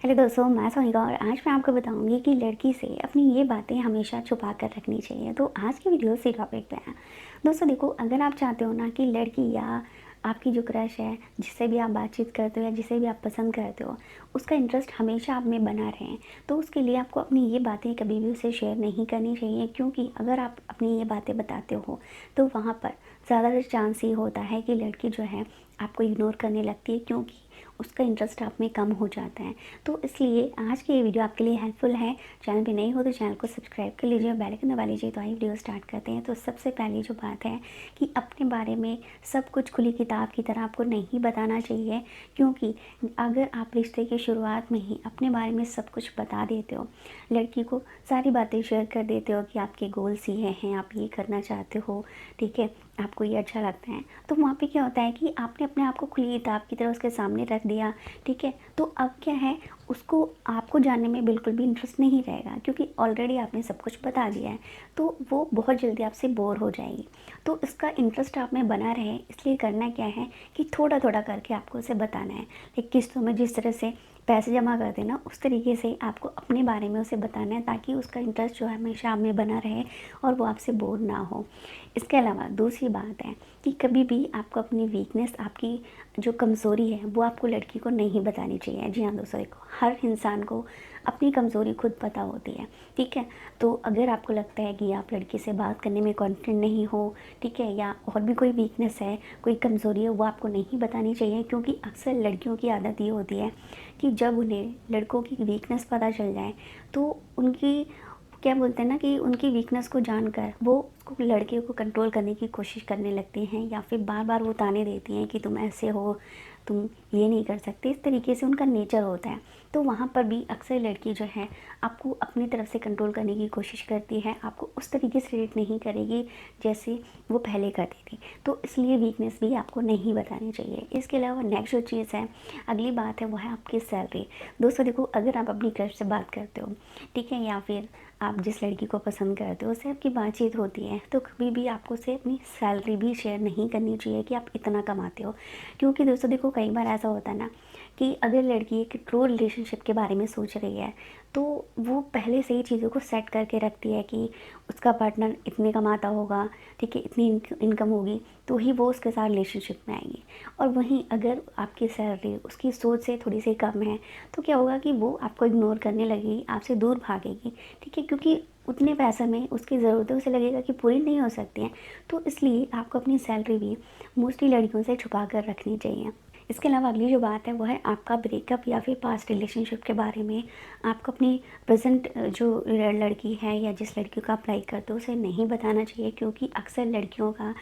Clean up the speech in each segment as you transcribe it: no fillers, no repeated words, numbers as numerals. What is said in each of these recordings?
Hello दोस्तों, मैं सोनिका और आज मैं आपको बताऊंगी कि लड़की से अपनी ये बातें हमेशा छुपा कर रखनी चाहिए। तो आज की वीडियो इसी टॉपिक पे है। दोस्तों देखो, अगर आप चाहते हो ना कि लड़की या आपकी जो क्रश है, जिससे भी आप बातचीत करते हो या जिसे भी आप पसंद करते हो, उसका इंटरेस्ट हमेशा आप में बना रहे, तो उसके लिए आपको अपनी ये बातें कभी भी उसे शेयर नहीं करनी चाहिए। क्योंकि अगर आप अपनी ये बातें बताते हो तो वहाँ पर ज़्यादातर चांस ये होता है कि लड़की जो है आपको इग्नोर करने लगती है, क्योंकि उसका इंटरेस्ट आप में कम हो जाता है। तो इसलिए आज की ये वीडियो आपके लिए हेल्पफुल है। चैनल पे नए हो तो चैनल को सब्सक्राइब कर लीजिए और बेल आइकन दबा लीजिए। तो आइए वीडियो स्टार्ट करते हैं। तो सबसे पहली जो बात है कि अपने बारे में सब कुछ खुली किताब की तरह आपको नहीं बताना चाहिए। क्योंकि अगर आप रिश्ते की शुरुआत में ही अपने बारे में सब कुछ बता देते हो, लड़की को सारी बातें शेयर कर देते हो कि आपके गोल्स ये हैं, आप ये करना चाहते हो, ठीक है, आपको ये अच्छा लगता है, तो वहाँ पे क्या होता है कि आपने अपने आप को खुली किताब की तरह उसके सामने रख दिया, ठीक है। तो अब क्या है, उसको आपको जानने में बिल्कुल भी इंटरेस्ट नहीं रहेगा, क्योंकि ऑलरेडी आपने सब कुछ बता दिया है। तो वो बहुत जल्दी आपसे बोर हो जाएगी। तो इसका इंटरेस्ट आप में बना रहे, इसलिए करना क्या है कि थोड़ा थोड़ा करके आपको उसे बताना है। एक किस्तों में जिस तरह से पैसे जमा कर देना, उस तरीके से आपको अपने बारे में उसे बताना है, ताकि उसका इंटरेस्ट जो है हमेशा आप में बना रहे और वो आपसे बोर ना हो। इसके अलावा दूसरी बात है कि कभी भी आपको अपनी वीकनेस, आपकी जो कमज़ोरी है, वो आपको लड़की को नहीं बतानी चाहिए। जी हाँ दोस्तों, देखो, हर इंसान को अपनी कमज़ोरी खुद पता होती है, ठीक है। तो अगर आपको लगता है कि आप लड़की से बात करने में कॉन्फिडेंट नहीं हो, ठीक है, या और भी कोई वीकनेस है, कोई कमज़ोरी है, वो आपको नहीं बतानी चाहिए। क्योंकि अक्सर लड़कियों की आदत ये होती है कि जब उन्हें लड़कों की वीकनेस पता चल जाए तो उनकी, क्या बोलते हैं ना, कि उनकी वीकनेस को जानकर वो उसको, लड़के को कंट्रोल करने की कोशिश करने लगती हैं, या फिर बार बार वो ताने देती हैं कि तुम ऐसे हो, तुम ये नहीं कर सकते। इस तरीके से उनका नेचर होता है। तो वहाँ पर भी अक्सर लड़की जो है आपको अपनी तरफ से कंट्रोल करने की कोशिश करती है, आपको उस तरीके से ट्रीट नहीं करेगी जैसे वो पहले करती थी। तो इसलिए वीकनेस भी आपको नहीं बतानी चाहिए। इसके अलावा नेक्स्ट जो चीज़ है, अगली बात है, वो है आपकी सैलरी। दोस्तों देखो, अगर आप अपनी क्रश से बात करते हो, ठीक है, या फिर आप जिस लड़की को पसंद करते हो उससे आपकी बातचीत होती है, तो कभी भी आपको उसे अपनी सैलरी भी शेयर नहीं करनी चाहिए कि आप इतना कमाते हो। क्योंकि दोस्तों देखो, कई बार ऐसा होता है ना कि अगर लड़की एक ट्रू रिलेशनशिप के बारे में सोच रही है, तो वो पहले से ही चीज़ों को सेट करके रखती है कि उसका पार्टनर इतने कमाता होगा, ठीक है, इतनी इनकम होगी, तो ही वो उसके साथ रिलेशनशिप में आएगी। और वहीं अगर आपकी सैलरी उसकी सोच से थोड़ी सी कम है, तो क्या होगा कि वो आपको इग्नोर करने लगेगी, आपसे दूर भागेगी, ठीक है। क्योंकि उतने पैसे में उसकी ज़रूरतें उसे लगेगा कि पूरी नहीं हो सकती हैं। तो इसलिए आपको अपनी सैलरी भी मोस्टली लड़कियों से छुपा कर रखनी चाहिए। इसके अलावा अगली जो बात है, वो है आपका ब्रेकअप या फिर पास्ट रिलेशनशिप के बारे में आपको अपनी प्रेजेंट जो लड़की है या जिस लड़की को आप लाइक करते हो उसे नहीं बताना चाहिए। क्योंकि अक्सर लड़कियों का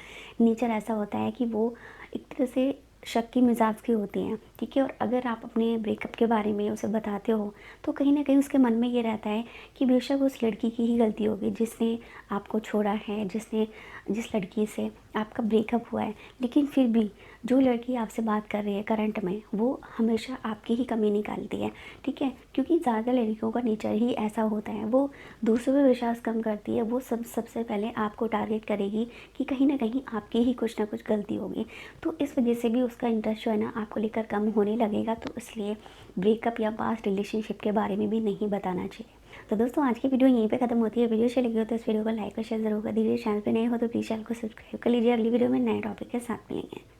नेचर ऐसा होता है कि वो एक तरह से शक की मिजाज की होती हैं, ठीक है। और अगर आप अपने ब्रेकअप के बारे में उसे बताते हो, तो कहीं ना कहीं उसके मन में ये रहता है कि बेशक उस लड़की की ही गलती होगी जिसने आपको छोड़ा है, जिस लड़की से आपका ब्रेकअप हुआ है। लेकिन फिर भी जो लड़की आपसे बात कर रही है करंट में, वो हमेशा आपकी ही कमी निकालती है, ठीक है। क्योंकि ज़्यादा लड़कियों का नेचर ही ऐसा होता है, वो दूसरों पर विश्वास कम करती है, वो सबसे पहले आपको टारगेट करेगी कि कहीं ना कहीं आपकी ही कुछ ना कुछ गलती होगी। तो इस वजह से भी उसका इंटरेस्ट जो है ना आपको लेकर कम होने लगेगा। तो इसलिए ब्रेकअप या पास्ट रिलेशनशिप के बारे में भी नहीं बताना चाहिए। तो दोस्तों, आज की वीडियो यहीं पे खत्म होती है। वीडियो अच्छी लगी हो तो इस वीडियो को लाइक और शेयर जरूर कर दीजिए। चैनल पे नए हो तो प्लीज़ चैनल को सब्सक्राइब कर लीजिए। अगली वीडियो में नए टॉपिक के साथ मिलेंगे।